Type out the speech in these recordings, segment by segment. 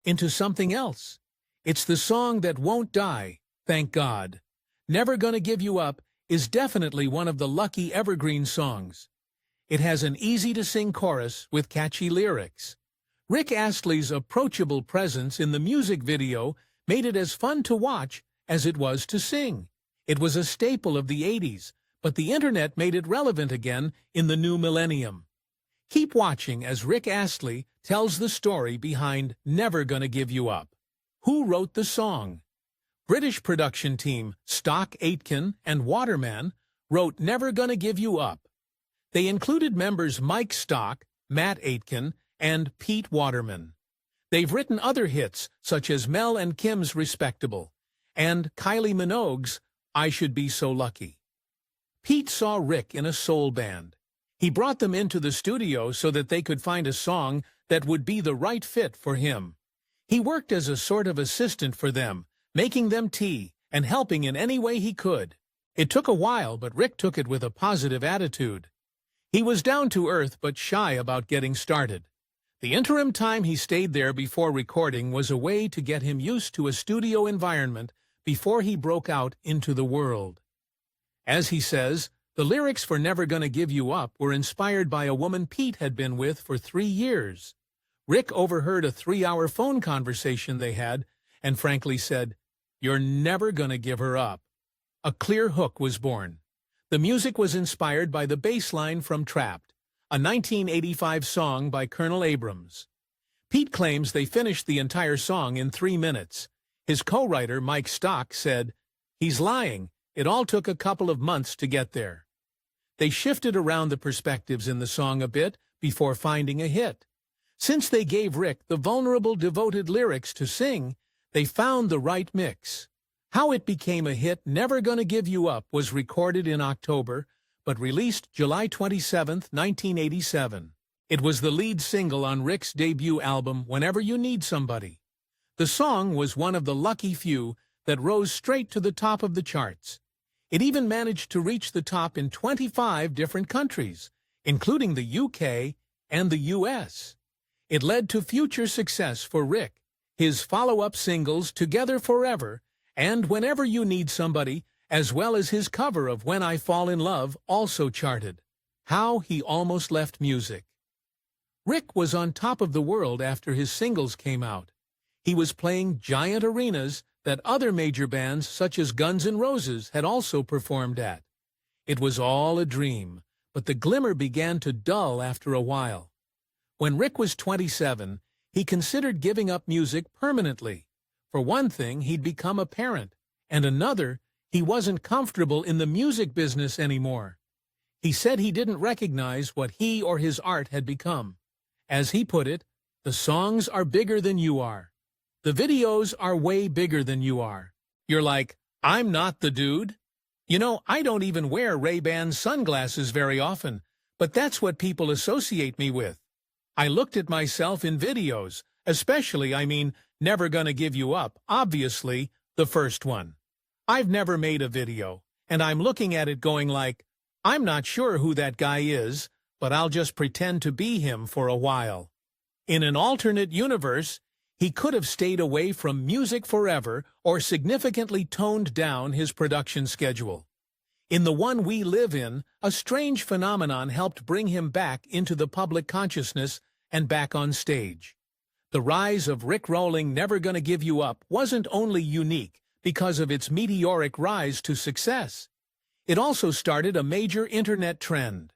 into something else. It's the song that won't die, thank God. Never Gonna Give You Up is definitely one of the lucky evergreen songs. It has an easy-to-sing chorus with catchy lyrics. Rick Astley's approachable presence in the music video made it as fun to watch as it was to sing. It was a staple of the 80s, but the internet made it relevant again in the new millennium. Keep watching as Rick Astley tells the story behind Never Gonna Give You Up. Who wrote the song? British production team Stock Aitken and Waterman wrote Never Gonna Give You Up. They included members Mike Stock, Matt Aitken, and Pete Waterman. They've written other hits such as Mel and Kim's Respectable and Kylie Minogue's I Should Be So Lucky. Pete saw Rick in a soul band. He brought them into the studio so that they could find a song that would be the right fit for him. He worked as a sort of assistant for them, making them tea and helping in any way he could. It took a while, but Rick took it with a positive attitude. He was down to earth but shy about getting started. The interim time he stayed there before recording was a way to get him used to a studio environment before he broke out into the world. As he says, the lyrics for Never Gonna Give You Up were inspired by a woman Pete had been with for 3 years. Rick overheard a 3-hour phone conversation they had and frankly said, "You're never gonna give her up." A clear hook was born. The music was inspired by the bass line from Trapped, a 1985 song by Colonel Abrams. Pete claims they finished the entire song in 3 minutes. His co-writer, Mike Stock, said, "He's lying. It all took a couple of months to get there." They shifted around the perspectives in the song a bit before finding a hit. Since they gave Rick the vulnerable, devoted lyrics to sing, they found the right mix. How it became a hit, Never Gonna Give You Up, was recorded in October, but released July 27, 1987. It was the lead single on Rick's debut album, Whenever You Need Somebody. The song was one of the lucky few that rose straight to the top of the charts. It even managed to reach the top in 25 different countries, including the UK and the US. It led to future success for Rick. His follow-up singles, Together Forever and Whenever You Need Somebody, as well as his cover of When I Fall in Love, also charted. How he almost left music. Rick was on top of the world after his singles came out. He was playing giant arenas that other major bands such as Guns N' Roses had also performed at. It was all a dream, but the glimmer began to dull after a while. When Rick was 27, he considered giving up music permanently. For one thing, he'd become a parent, and another, he wasn't comfortable in the music business anymore. He said he didn't recognize what he or his art had become. As he put it, "The songs are bigger than you are. The videos are way bigger than you are. You're like, I'm not the dude. You know, I don't even wear Ray-Ban sunglasses very often, but that's what people associate me with. I looked at myself in videos, especially, Never Gonna Give You Up, obviously, the first one. I've never made a video, and I'm looking at it going like, I'm not sure who that guy is, but I'll just pretend to be him for a while." In an alternate universe, he could have stayed away from music forever or significantly toned down his production schedule. In the one we live in, a strange phenomenon helped bring him back into the public consciousness and back on stage. The rise of Rickrolling Never Gonna Give You Up wasn't only unique because of its meteoric rise to success. It also started a major internet trend.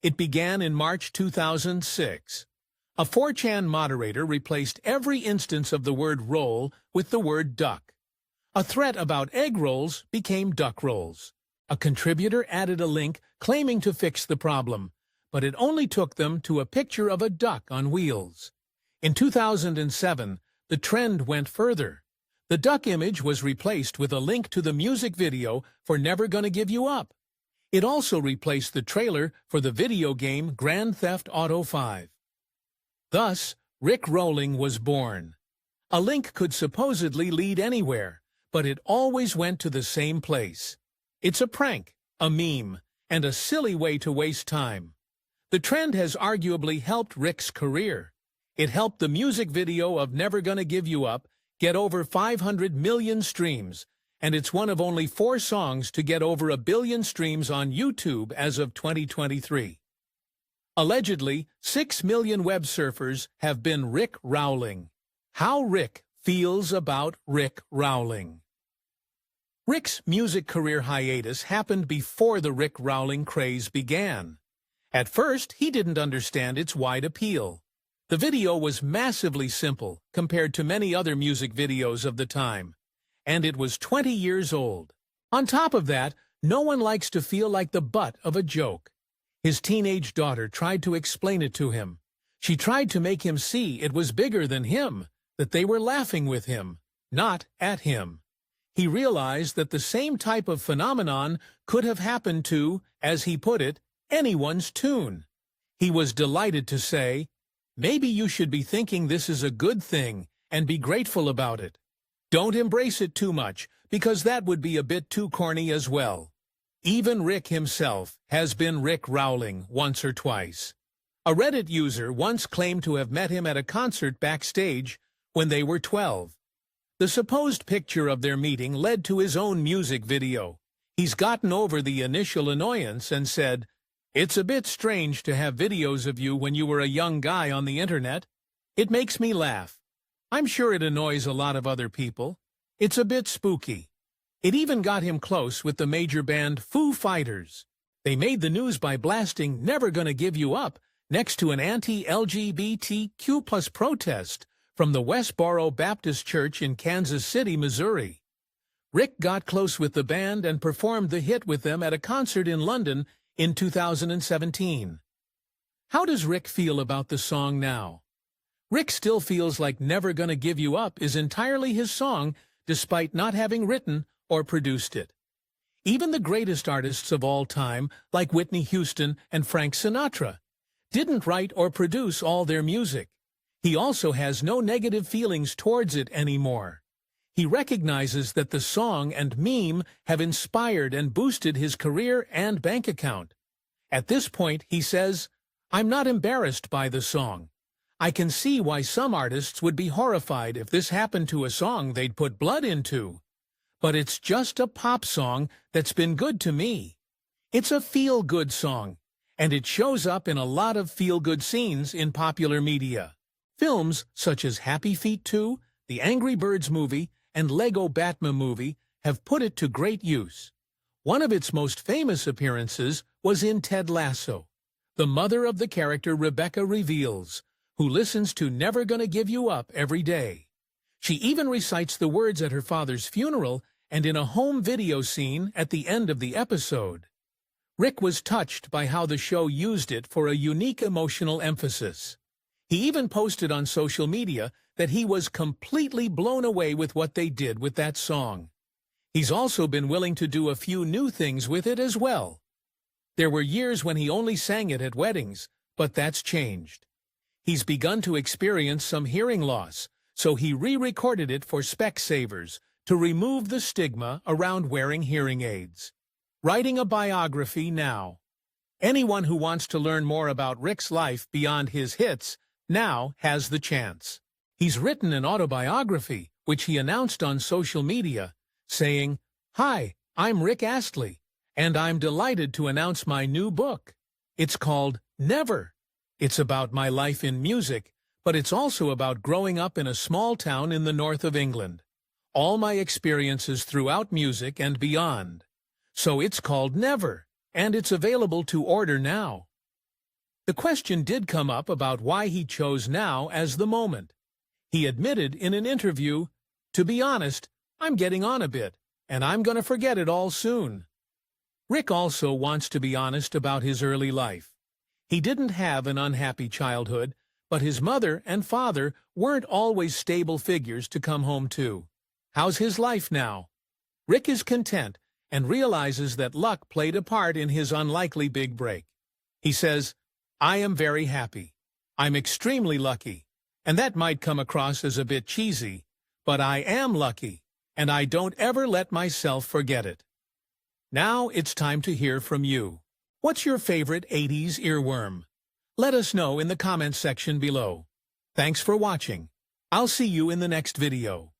It began in March 2006. A 4chan moderator replaced every instance of the word roll with the word duck. A threat about egg rolls became duck rolls. A contributor added a link claiming to fix the problem, but it only took them to a picture of a duck on wheels. In 2007, the trend went further. The duck image was replaced with a link to the music video for Never Gonna Give You Up. It also replaced the trailer for the video game Grand Theft Auto 5. Thus, Rickrolling was born. A link could supposedly lead anywhere, but it always went to the same place. It's a prank, a meme, and a silly way to waste time. The trend has arguably helped Rick's career. It helped the music video of Never Gonna Give You Up get over 500 million streams, and it's one of only 4 songs to get over 1 billion streams on YouTube as of 2023. Allegedly, 6 million web surfers have been Rickrolling. How Rick feels about Rickrolling. Rick's music career hiatus happened before the Rickrolling craze began. At first, he didn't understand its wide appeal. The video was massively simple compared to many other music videos of the time, and it was 20 years old. On top of that, no one likes to feel like the butt of a joke. His teenage daughter tried to explain it to him. She tried to make him see it was bigger than him, that they were laughing with him, not at him. He realized that the same type of phenomenon could have happened to, as he put it, anyone's tune. He was delighted to say, "Maybe you should be thinking this is a good thing and be grateful about it. Don't embrace it too much, because that would be a bit too corny as well." Even Rick himself has been Rickrolling once or twice. A Reddit user once claimed to have met him at a concert backstage when they were 12. The supposed picture of their meeting led to his own music video. He's gotten over the initial annoyance and said, "It's a bit strange to have videos of you when you were a young guy on the internet. It makes me laugh. I'm sure it annoys a lot of other people. It's a bit spooky." It even got him close with the major band Foo Fighters. They made the news by blasting "Never Gonna Give You Up" next to an anti-LGBTQ+ protest from the Westboro Baptist Church in Kansas City, Missouri. Rick got close with the band and performed the hit with them at a concert in London in 2017. How does Rick feel about the song now? Rick still feels like "Never Gonna Give You Up" is entirely his song, despite not having written or produced it. Even the greatest artists of all time, like Whitney Houston and Frank Sinatra, didn't write or produce all their music. He also has no negative feelings towards it anymore. He recognizes that the song and meme have inspired and boosted his career and bank account. At this point, he says, "I'm not embarrassed by the song. I can see why some artists would be horrified if this happened to a song they'd put blood into. But it's just a pop song that's been good to me. It's a feel-good song, and it shows up in a lot of feel-good scenes in popular media. Films such as Happy Feet 2, the Angry Birds movie, and Lego Batman movie have put it to great use. One of its most famous appearances was in Ted Lasso. The mother of the character Rebecca reveals, who listens to "Never Gonna Give You Up" every day. She even recites the words at her father's funeral and in a home video scene at the end of the episode. Rick was touched by how the show used it for a unique emotional emphasis. He even posted on social media that he was completely blown away with what they did with that song. He's also been willing to do a few new things with it as well. There were years when he only sang it at weddings, but that's changed. He's begun to experience some hearing loss, so he re-recorded it for Specsavers to remove the stigma around wearing hearing aids. Writing a biography now. Anyone who wants to learn more about Rick's life beyond his hits now has the chance. He's written an autobiography, which he announced on social media, saying, "Hi, I'm Rick Astley, and I'm delighted to announce my new book. It's called Never. It's about my life in music, but it's also about growing up in a small town in the north of England. All my experiences throughout music and beyond. So it's called Never, and it's available to order now." The question did come up about why he chose now as the moment. He admitted in an interview, "To be honest, I'm getting on a bit, and I'm going to forget it all soon." Rick also wants to be honest about his early life. He didn't have an unhappy childhood, but his mother and father weren't always stable figures to come home to. How's his life now? Rick is content and realizes that luck played a part in his unlikely big break. He says, "I am very happy. I'm extremely lucky, and that might come across as a bit cheesy, but I am lucky, and I don't ever let myself forget it." Now it's time to hear from you. What's your favorite 80s earworm? Let us know in the comments section below. Thanks for watching. I'll see you in the next video.